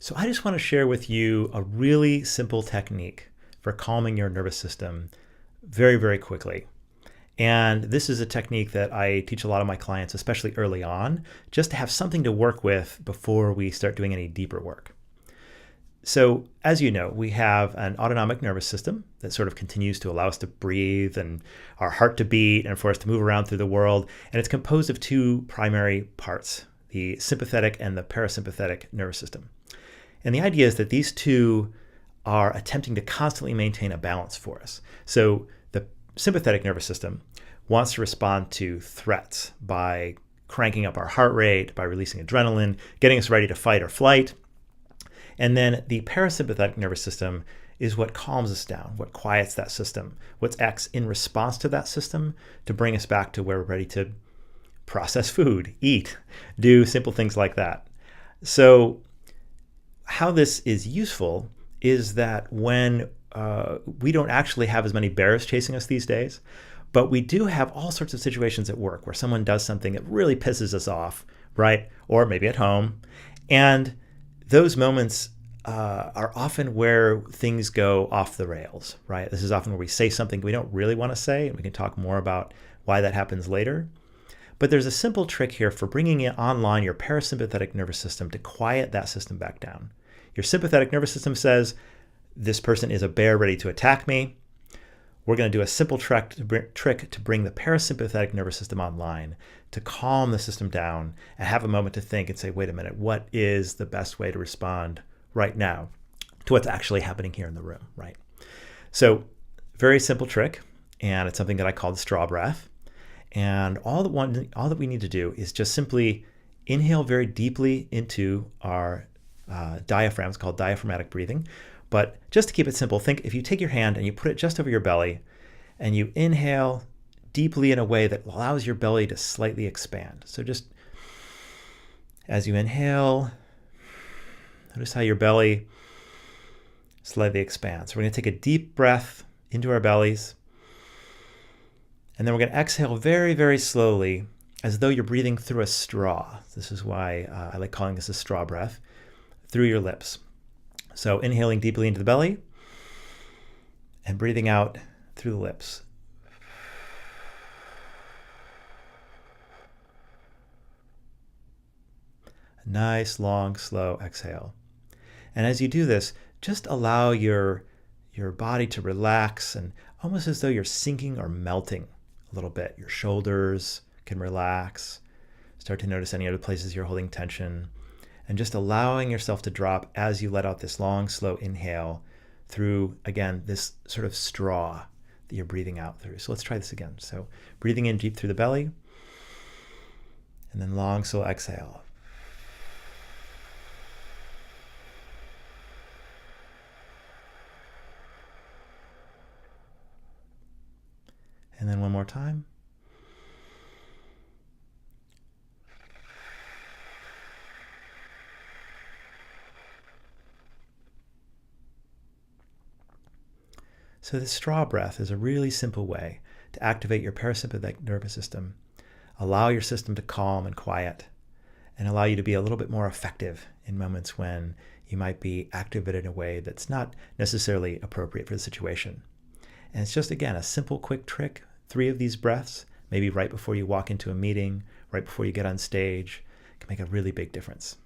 So I just want to share with you a really simple technique for calming your nervous system very, very quickly. And this is a technique that I teach a lot of my clients, especially early on, just to have something to work with before we start doing any deeper work. So as you know, we have an autonomic nervous system that sort of continues to allow us to breathe and our heart to beat and for us to move around through the world. And it's composed of two primary parts, the sympathetic and the parasympathetic nervous system. And the idea is that these two are attempting to constantly maintain a balance for us. So the sympathetic nervous system wants to respond to threats by cranking up our heart rate, by releasing adrenaline, getting us ready to fight or flight. And then the parasympathetic nervous system is what calms us down, what quiets that system, what acts in response to that system to bring us back to where we're ready to process food, eat, do simple things like that. So how this is useful is that when we don't actually have as many bears chasing us these days, but we do have all sorts of situations at work where someone does something that really pisses us off, right? Or maybe at home. And those moments are often where things go off the rails, right? This is often where we say something we don't really want to say, and we can talk more about why that happens later. But there's a simple trick here for bringing in online your parasympathetic nervous system to quiet that system back down. Your sympathetic nervous system says, this person is a bear ready to attack me. We're going to do a simple trick to bring the parasympathetic nervous system online, to calm the system down and have a moment to think and say, wait a minute, what is the best way to respond right now to what's actually happening here in the room, right? So very simple trick, and it's something that I call the straw breath. And all that we need to do is just simply inhale very deeply into our diaphragm. It's called diaphragmatic breathing. But just to keep it simple, think if you take your hand and you put it just over your belly and you inhale deeply in a way that allows your belly to slightly expand. So just as you inhale, notice how your belly slightly expands. So we're going to take a deep breath into our bellies. And then we're going to exhale very, very slowly as though you're breathing through a straw. This is why I like calling this a straw breath, through your lips. So inhaling deeply into the belly and breathing out through the lips. A nice, long, slow exhale. And as you do this, just allow your body to relax and almost as though you're sinking or melting a little bit. Your shoulders can relax. Start to notice any other places you're holding tension. And just allowing yourself to drop as you let out this long, slow inhale through, again, this sort of straw that you're breathing out through. So let's try this again. So breathing in deep through the belly, and then long, slow exhale. And then one more time. So the straw breath is a really simple way to activate your parasympathetic nervous system, allow your system to calm and quiet, and allow you to be a little bit more effective in moments when you might be activated in a way that's not necessarily appropriate for the situation. And it's just, again, a simple, quick trick, 3 of these breaths, maybe right before you walk into a meeting, right before you get on stage, can make a really big difference.